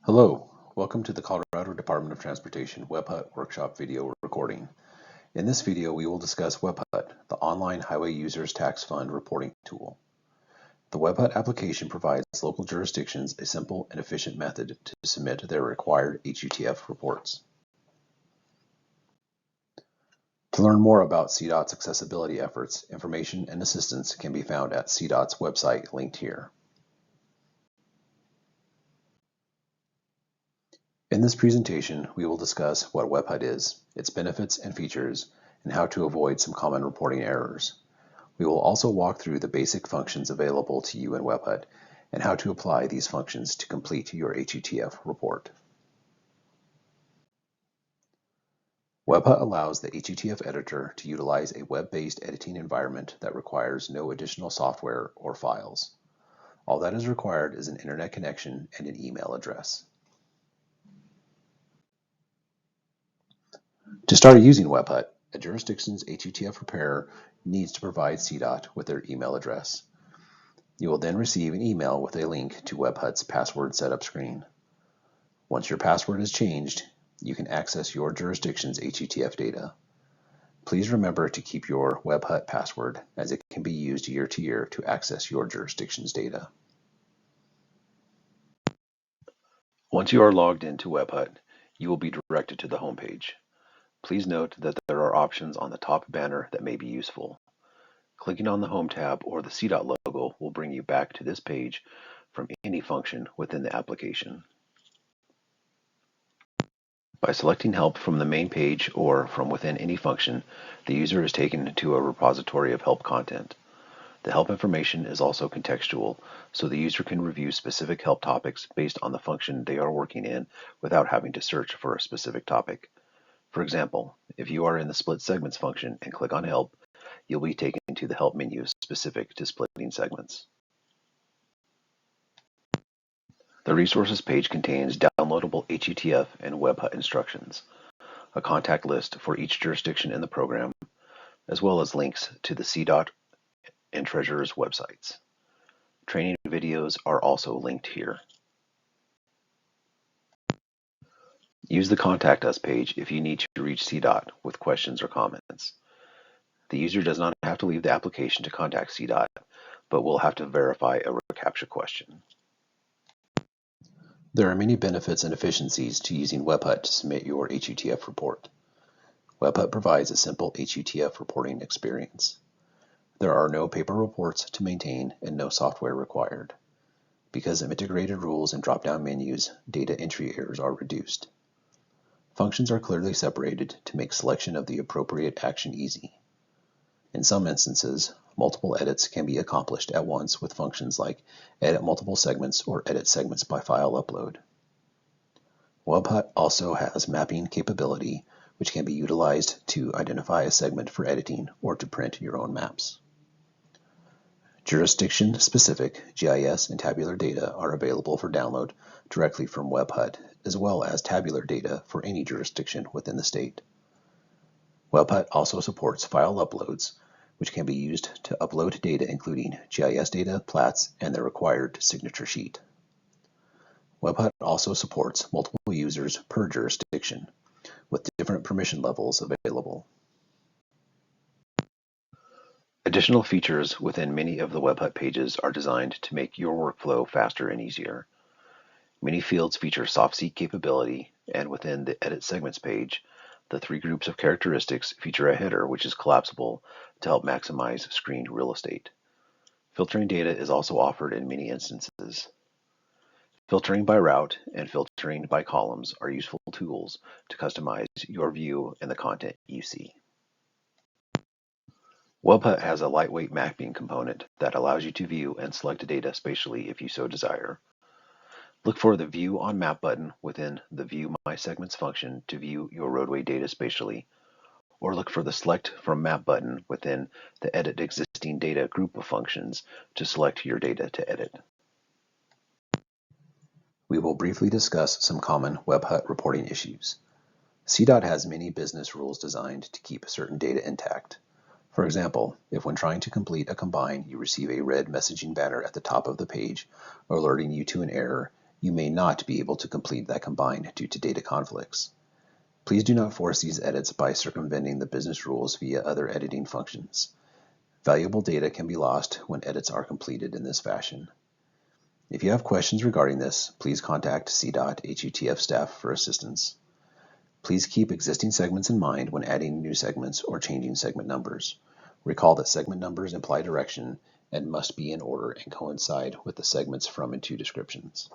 Hello, welcome to the Colorado Department of Transportation WebHUT workshop video recording. In this video, we will discuss WebHUT, the Online Highway Users Tax Fund reporting tool. The WebHUT application provides local jurisdictions a simple and efficient method to submit their required HUTF reports. To learn more about CDOT's accessibility efforts, information and assistance can be found at CDOT's website linked here. In this presentation, we will discuss what WebHUT is, its benefits and features, and how to avoid some common reporting errors. We will also walk through the basic functions available to you in WebHUT and how to apply these functions to complete your HUTF report. WebHUT allows the HUTF editor to utilize a web-based editing environment that requires no additional software or files. All that is required is an internet connection and an email address. To start using WebHUT, a jurisdiction's HUTF preparer needs to provide CDOT with their email address. You will then receive an email with a link to WebHUT's password setup screen. Once your password is changed, you can access your jurisdiction's HUTF data. Please remember to keep your WebHUT password, as it can be used year to year to access your jurisdiction's data. Once you are logged into WebHUT, you will be directed to the home page. Please note that there are options on the top banner that may be useful. Clicking on the Home tab or the CDOT logo will bring you back to this page from any function within the application. By selecting Help from the main page or from within any function, the user is taken to a repository of help content. The help information is also contextual, so the user can review specific help topics based on the function they are working in without having to search for a specific topic. For example, if you are in the Split Segments function and click on Help, you'll be taken to the help menu specific to splitting segments. The Resources page contains downloadable HUTF and WebHUT instructions, a contact list for each jurisdiction in the program, as well as links to the CDOT and Treasurer's websites. Training videos are also linked here. Use the Contact Us page if you need to reach CDOT with questions or comments. The user does not have to leave the application to contact CDOT, but will have to verify a reCAPTCHA question. There are many benefits and efficiencies to using WebHUT to submit your HUTF report. WebHUT provides a simple HUTF reporting experience. There are no paper reports to maintain and no software required. Because of integrated rules and drop-down menus, data entry errors are reduced. Functions are clearly separated to make selection of the appropriate action easy. In some instances, multiple edits can be accomplished at once with functions like edit multiple segments or edit segments by file upload. WebHUT also has mapping capability, which can be utilized to identify a segment for editing or to print your own maps. Jurisdiction-specific GIS and tabular data are available for download directly from WebHUT, as well as tabular data for any jurisdiction within the state. WebHUT also supports file uploads, which can be used to upload data including GIS data, plats, and the required signature sheet. WebHUT also supports multiple users per jurisdiction, with different permission levels available. Additional features within many of the WebHUT pages are designed to make your workflow faster and easier. Many fields feature soft seek capability, and within the Edit Segments page, the three groups of characteristics feature a header which is collapsible to help maximize screened real estate. Filtering data is also offered in many instances. Filtering by route and filtering by columns are useful tools to customize your view and the content you see. WebHUT has a lightweight mapping component that allows you to view and select data spatially if you so desire. Look for the View on Map button within the View My Segments function to view your roadway data spatially, or look for the Select from Map button within the Edit Existing Data group of functions to select your data to edit. We will briefly discuss some common WebHUT reporting issues. CDOT has many business rules designed to keep certain data intact. For example, if when trying to complete a combine you receive a red messaging banner at the top of the page alerting you to an error, you may not be able to complete that combine due to data conflicts. Please do not force these edits by circumventing the business rules via other editing functions. Valuable data can be lost when edits are completed in this fashion. If you have questions regarding this, please contact CDOT HUTF staff for assistance. Please keep existing segments in mind when adding new segments or changing segment numbers. Recall that segment numbers imply direction and must be in order and coincide with the segments from and to descriptions.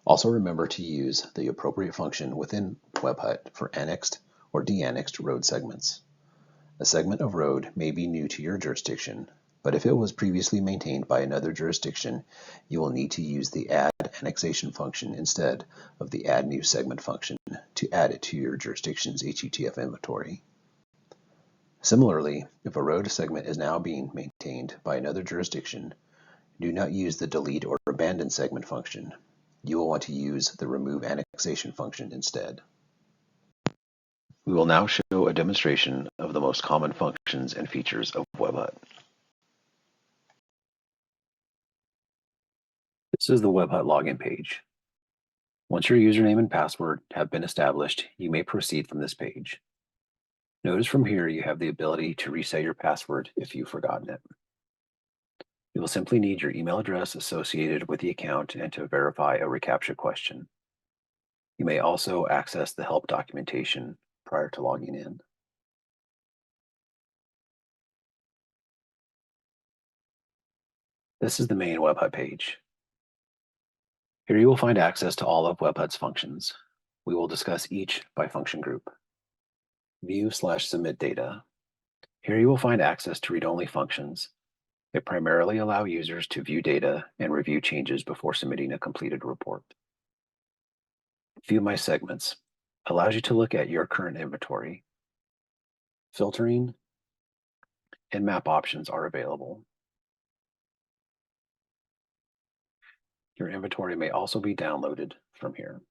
Also remember to use the appropriate function within WebHUT for annexed or de-annexed road segments. A segment of road may be new to your jurisdiction, but if it was previously maintained by another jurisdiction, you will need to use the add annexation function instead of the add new segment function to add it to your jurisdiction's HUTF inventory. Similarly, if a road segment is now being maintained by another jurisdiction, do not use the delete or abandon segment function. You will want to use the remove annexation function instead. We will now show a demonstration of the most common functions and features of WebHUT. This is the WebHUT login page. Once your username and password have been established, you may proceed from this page. Notice from here you have the ability to reset your password if you've forgotten it. You will simply need your email address associated with the account and to verify a reCAPTCHA question. You may also access the help documentation prior to logging in. This is the main WebHUT page. Here you will find access to all of WebHUT's functions. We will discuss each by function group. View/submit data. Here you will find access to read-only functions. They primarily allow users to view data and review changes before submitting a completed report. View My Segments allows you to look at your current inventory. Filtering and map options are available. Your inventory may also be downloaded from here.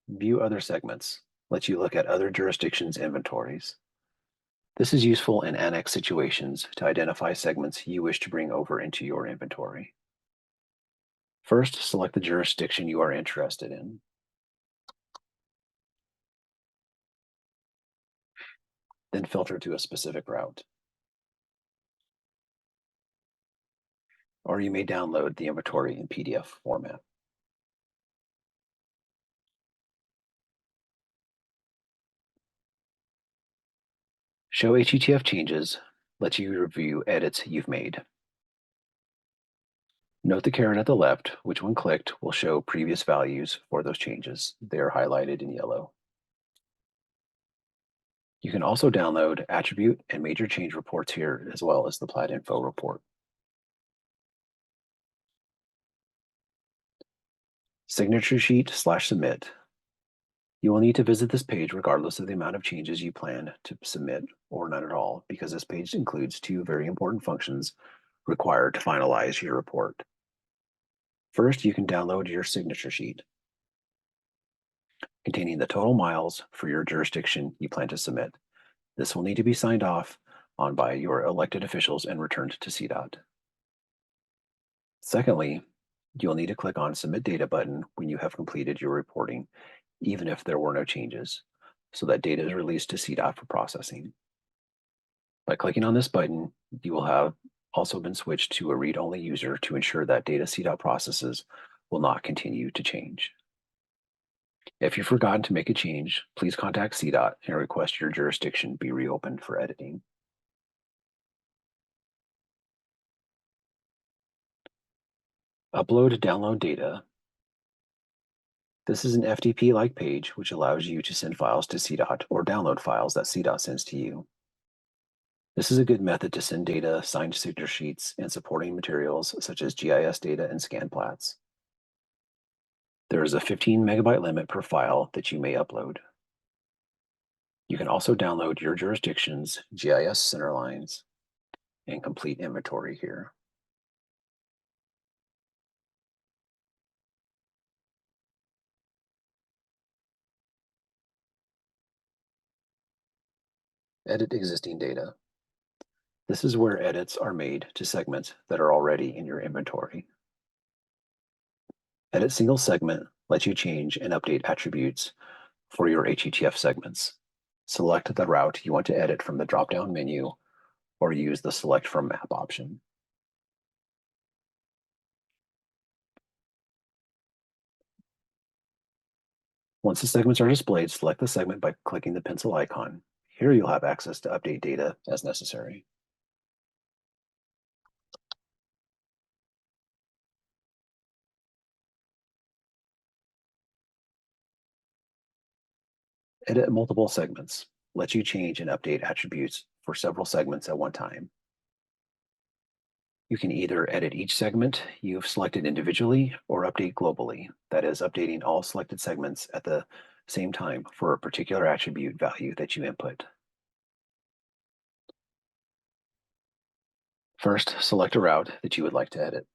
View Other Segments lets you look at other jurisdictions' inventories. This is useful in annex situations to identify segments you wish to bring over into your inventory. First, select the jurisdiction you are interested in. Then filter to a specific route. Or you may download the inventory in PDF format. Show HUTF changes lets you review edits you've made. Note the caret at the left, which when clicked will show previous values for those changes. They are highlighted in yellow. You can also download attribute and major change reports here, as well as the plat info report. Signature sheet/submit. You will need to visit this page regardless of the amount of changes you plan to submit or none at all, because this page includes two very important functions required to finalize your report. First, you can download your signature sheet containing the total miles for your jurisdiction you plan to submit. This will need to be signed off on by your elected officials and returned to CDOT. Secondly, you'll need to click on Submit Data button when you have completed your reporting, even if there were no changes, so that data is released to CDOT for processing. By clicking on this button, you will have also been switched to a read-only user to ensure that data CDOT processes will not continue to change. If you've forgotten to make a change, please contact CDOT and request your jurisdiction be reopened for editing. Download data. This is an FTP-like page which allows you to send files to CDOT or download files that CDOT sends to you. This is a good method to send data, signed signature sheets, and supporting materials such as GIS data and scan plats. There is a 15 megabyte limit per file that you may upload. You can also download your jurisdiction's GIS center lines and complete inventory here. Edit existing data. This is where edits are made to segments that are already in your inventory. Edit single segment lets you change and update attributes for your HUTF segments. Select the route you want to edit from the drop-down menu or use the Select from Map option. Once the segments are displayed, select the segment by clicking the pencil icon. Here you'll have access to update data as necessary. Edit multiple segments lets you change and update attributes for several segments at one time. You can either edit each segment you've selected individually or update globally, that is, updating all selected segments at the same time for a particular attribute value that you input. First, select a route that you would like to edit.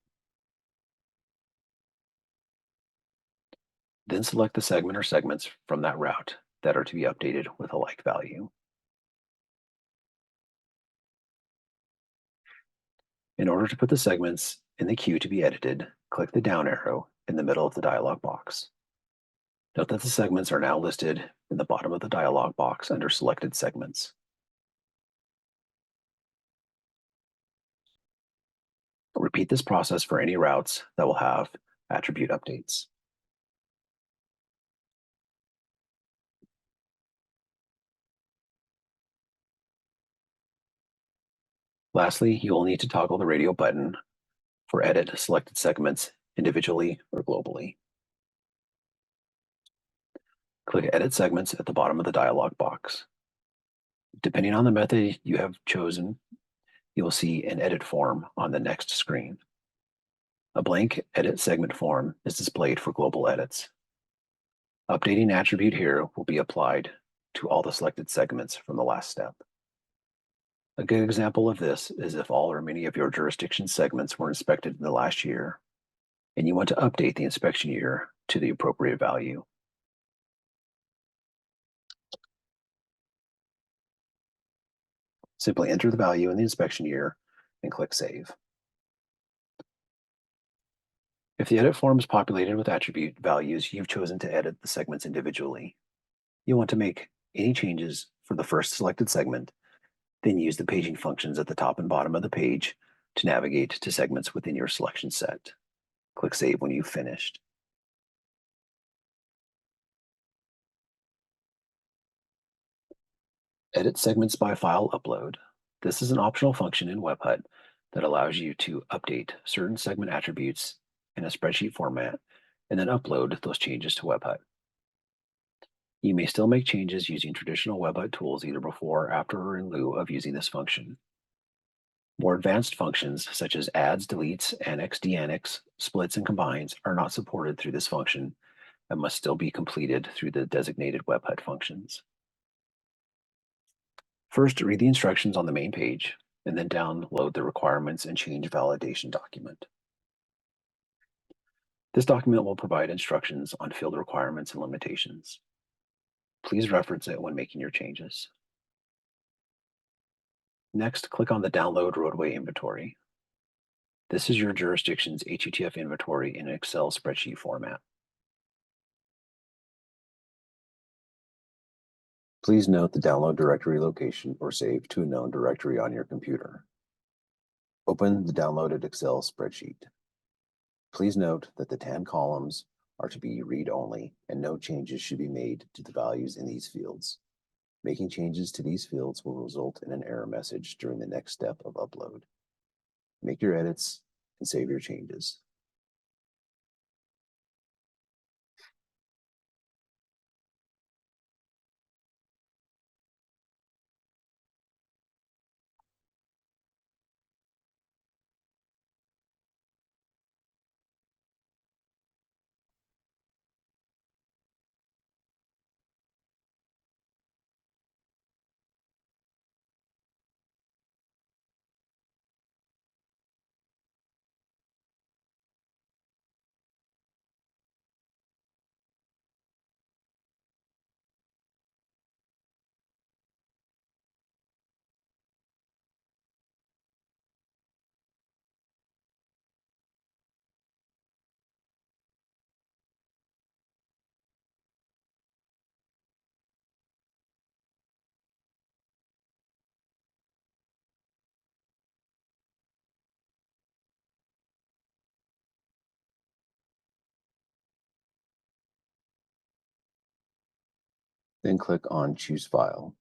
Then select the segment or segments from that route that are to be updated with a like value. In order to put the segments in the queue to be edited, click the down arrow in the middle of the dialog box. Note that the segments are now listed in the bottom of the dialog box under Selected Segments. Repeat this process for any routes that will have attribute updates. Lastly, you will need to toggle the radio button for edit selected segments individually or globally. Click Edit Segments at the bottom of the dialog box. Depending on the method you have chosen, you will see an edit form on the next screen. A blank edit segment form is displayed for global edits. Updating attribute here will be applied to all the selected segments from the last step. A good example of this is if all or many of your jurisdiction segments were inspected in the last year, and you want to update the inspection year to the appropriate value. Simply enter the value in the inspection year and click Save. If the edit form is populated with attribute values you've chosen to edit the segments individually, you'll want to make any changes for the first selected segment, then use the paging functions at the top and bottom of the page to navigate to segments within your selection set. Click Save when you've finished. Edit segments by file upload. This is an optional function in WebHUT that allows you to update certain segment attributes in a spreadsheet format and then upload those changes to WebHUT. You may still make changes using traditional WebHUT tools either before, after, or in lieu of using this function. More advanced functions such as adds, deletes, annex, deannex, splits, and combines are not supported through this function and must still be completed through the designated WebHUT functions. First, read the instructions on the main page, and then download the requirements and change validation document. This document will provide instructions on field requirements and limitations. Please reference it when making your changes. Next, click on the Download Roadway Inventory. This is your jurisdiction's HUTF inventory in an Excel spreadsheet format. Please note the download directory location or save to a known directory on your computer. Open the downloaded Excel spreadsheet. Please note that the 10 columns are to be read-only and no changes should be made to the values in these fields. Making changes to these fields will result in an error message during the next step of upload. Make your edits and save your changes. Then click on Choose File.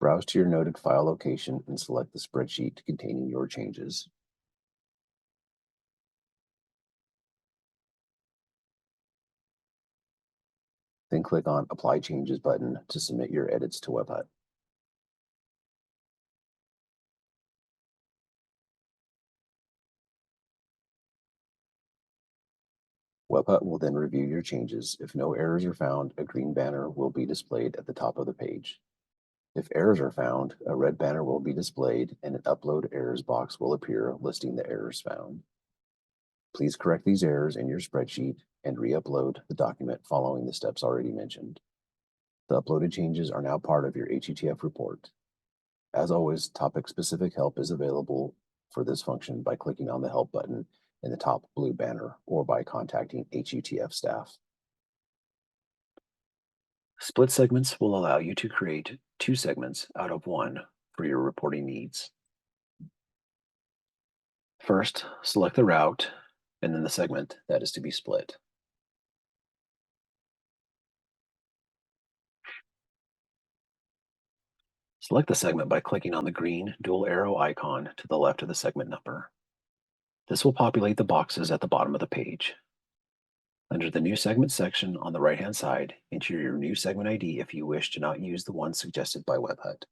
Browse to your noted file location and select the spreadsheet containing your changes. Then click on Apply Changes button to submit your edits to WebHUT. WebHUT will then review your changes. If no errors are found, a green banner will be displayed at the top of the page. If errors are found, a red banner will be displayed and an Upload Errors box will appear listing the errors found. Please correct these errors in your spreadsheet and re-upload the document following the steps already mentioned. The uploaded changes are now part of your HUTF report. As always, topic-specific help is available for this function by clicking on the Help button in the top blue banner or by contacting HUTF staff. Split segments will allow you to create 2 segments out of 1 for your reporting needs. First, select the route and then the segment that is to be split. Select the segment by clicking on the green dual arrow icon to the left of the segment number. This will populate the boxes at the bottom of the page. Under the New Segment section on the right-hand side, enter your new segment ID if you wish to not use the one suggested by WebHUT.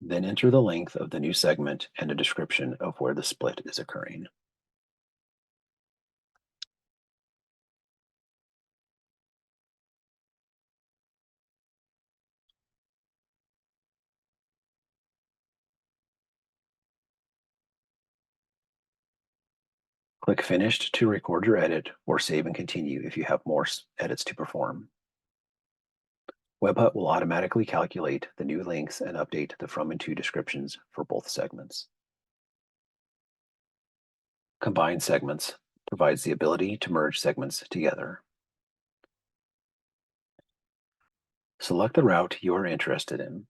Then enter the length of the new segment and a description of where the split is occurring. Click Finished to record your edit, or save and continue if you have more edits to perform. WebHUT will automatically calculate the new lengths and update the from and to descriptions for both segments. Combine segments provides the ability to merge segments together. Select the route you are interested in.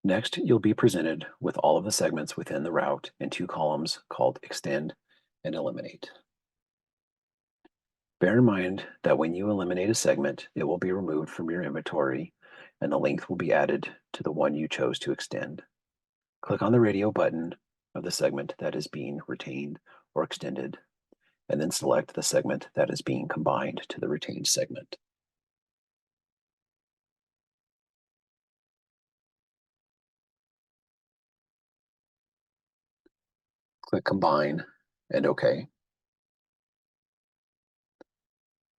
Next, you'll be presented with all of the segments within the route in 2 columns called Extend and Eliminate. Bear in mind that when you eliminate a segment, it will be removed from your inventory and the length will be added to the one you chose to extend. Click on the radio button of the segment that is being retained or extended, and then select the segment that is being combined to the retained segment. Click Combine and OK.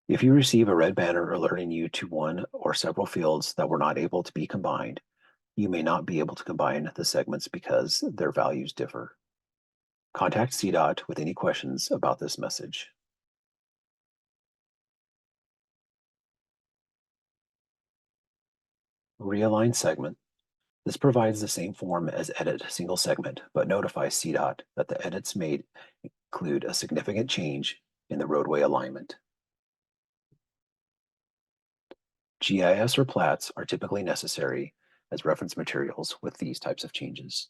If you receive a red banner alerting you to one or several fields that were not able to be combined, you may not be able to combine the segments because their values differ. Contact CDOT with any questions about this message. Realign segment. This provides the same form as Edit Single Segment, but notifies CDOT that the edits made include a significant change in the roadway alignment. GIS or plats are typically necessary as reference materials with these types of changes.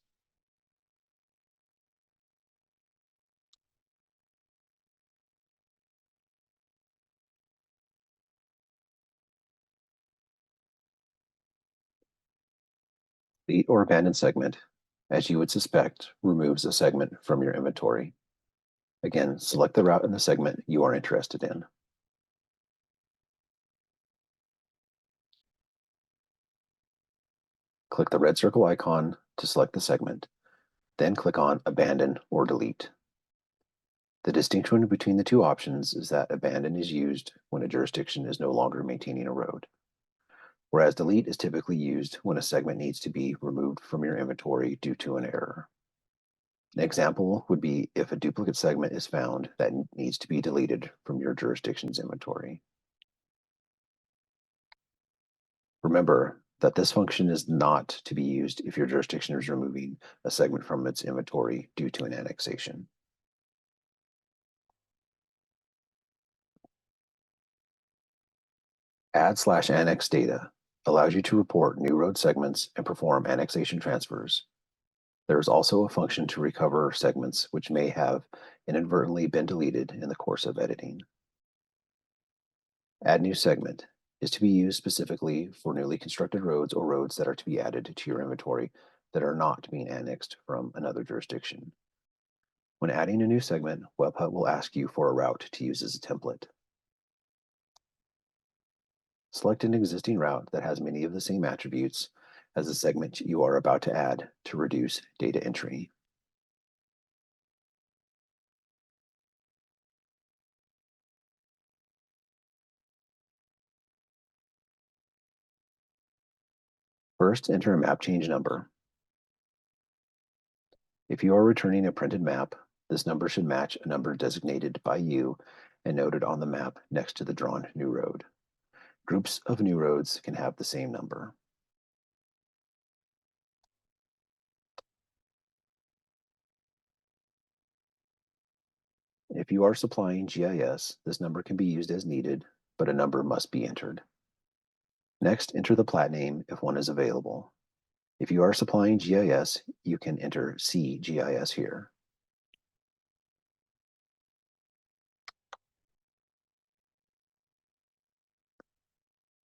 Delete or abandon segment, as you would suspect, removes a segment from your inventory. Again, select the route in the segment you are interested in. Click the red circle icon to select the segment, then click on Abandon or Delete. The distinction between the 2 options is that abandon is used when a jurisdiction is no longer maintaining a road, whereas delete is typically used when a segment needs to be removed from your inventory due to an error. An example would be if a duplicate segment is found that needs to be deleted from your jurisdiction's inventory. Remember that this function is not to be used if your jurisdiction is removing a segment from its inventory due to an annexation. Add/annex data allows you to report new road segments and perform annexation transfers. There is also a function to recover segments which may have inadvertently been deleted in the course of editing. Add new segment is to be used specifically for newly constructed roads or roads that are to be added to your inventory that are not being annexed from another jurisdiction. When adding a new segment, WebHUT will ask you for a route to use as a template. Select an existing route that has many of the same attributes as the segment you are about to add to reduce data entry. First, enter a map change number. If you are returning a printed map, this number should match a number designated by you and noted on the map next to the drawn new road. Groups of new roads can have the same number. If you are supplying GIS, this number can be used as needed, but a number must be entered. Next, enter the plat name if one is available. If you are supplying GIS, you can enter CGIS here.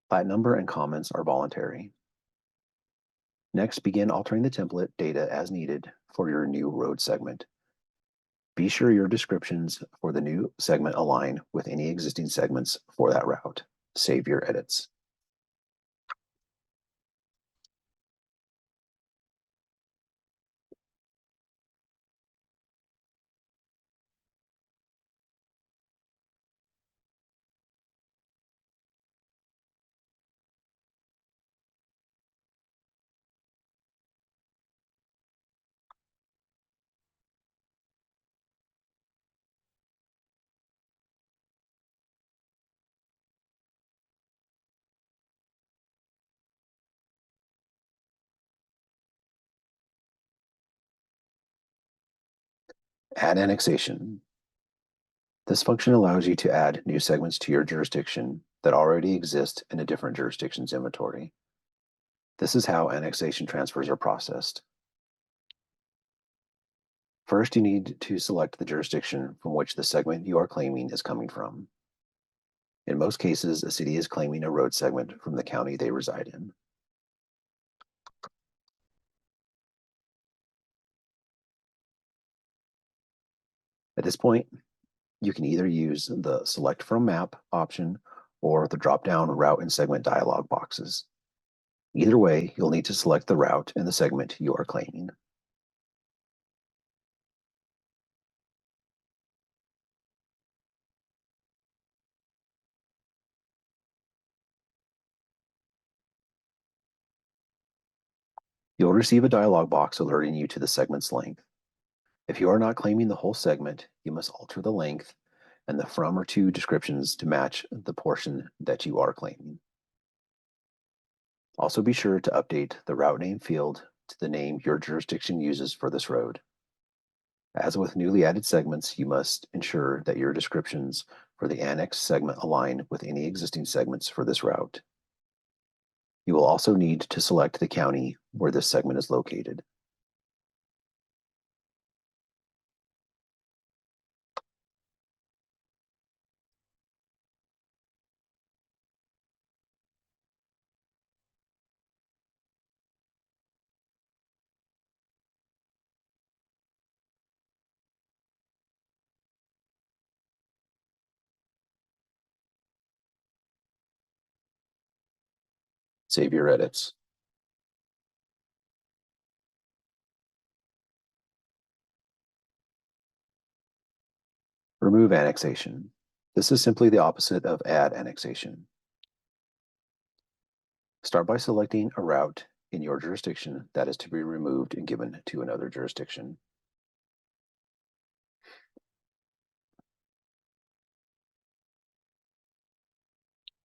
Plat number and comments are voluntary. Next, begin altering the template data as needed for your new road segment. Be sure your descriptions for the new segment align with any existing segments for that route. Save your edits. Add annexation. This function allows you to add new segments to your jurisdiction that already exist in a different jurisdiction's inventory. This is how annexation transfers are processed. First, you need to select the jurisdiction from which the segment you are claiming is coming from. In most cases, a city is claiming a road segment from the county they reside in. At this point, you can either use the Select from Map option or the drop-down Route and Segment dialog boxes. Either way, you'll need to select the route and the segment you are claiming. You'll receive a dialog box alerting you to the segment's length. If you are not claiming the whole segment, you must alter the length and the from or to descriptions to match the portion that you are claiming. Also be sure to update the route name field to the name your jurisdiction uses for this road. As with newly added segments, you must ensure that your descriptions for the annexed segment align with any existing segments for this route. You will also need to select the county where this segment is located. Save your edits. Remove annexation. This is simply the opposite of add annexation. Start by selecting a route in your jurisdiction that is to be removed and given to another jurisdiction.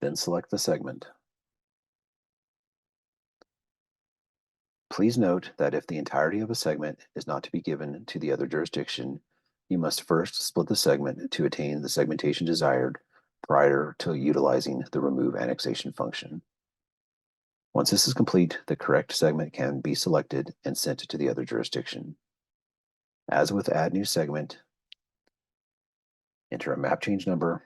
Then select the segment. Please note that if the entirety of a segment is not to be given to the other jurisdiction, you must first split the segment to attain the segmentation desired prior to utilizing the remove annexation function. Once this is complete, the correct segment can be selected and sent to the other jurisdiction. As with add new segment, enter a map change number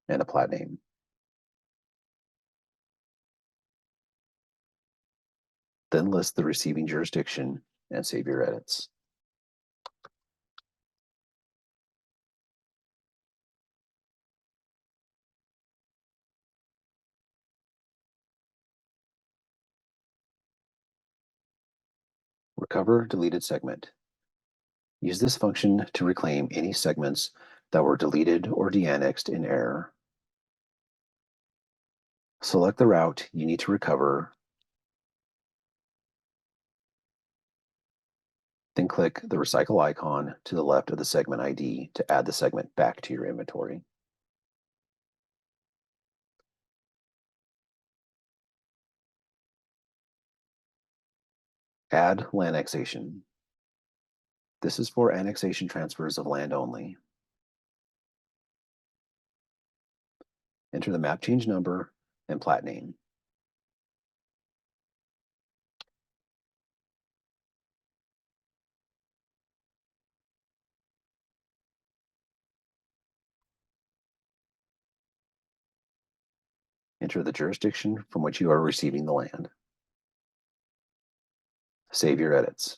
and a plat name. Then list the receiving jurisdiction and save your edits. Recover deleted segment. Use this function to reclaim any segments that were deleted or de-annexed in error. Select the route you need to recover, then click the recycle icon to the left of the segment ID to add the segment back to your inventory. Add land annexation. This is for annexation transfers of land only. Enter the map change number and plat name. Enter the jurisdiction from which you are receiving the land. Save your edits.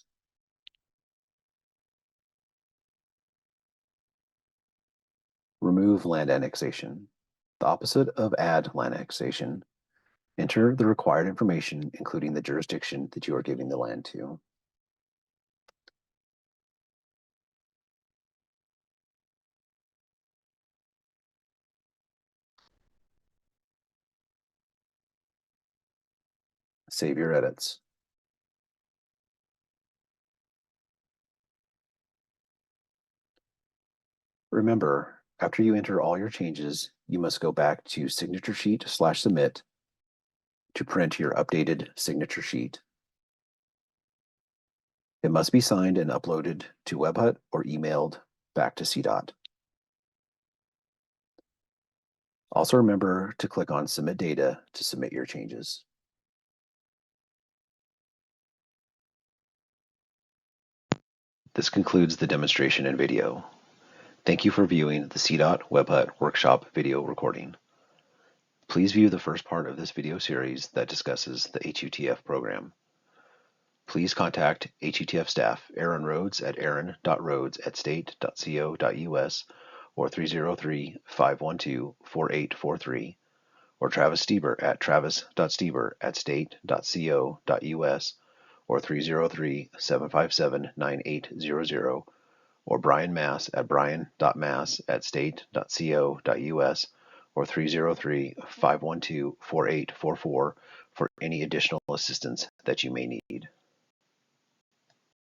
Remove land annexation. The opposite of add land annexation. Enter the required information, including the jurisdiction that you are giving the land to. Save your edits. Remember, after you enter all your changes, you must go back to signature sheet/submit to print your updated signature sheet. It must be signed and uploaded to WebHUT or emailed back to CDOT. Also remember to click on Submit Data to submit your changes. This concludes the demonstration and video. Thank you for viewing the CDOT WebHUT workshop video recording. Please view the first part of this video series that discusses the HUTF program. Please contact HUTF staff Aaron Rhodes at aaron.rhodes@state.co.us or 303-512-4843, or Travis Stieber at travis.stieber@state.co.us or 303-757-9800, or Brian Mass at brian.mass@state.co.us or 303-512-4844 for any additional assistance that you may need.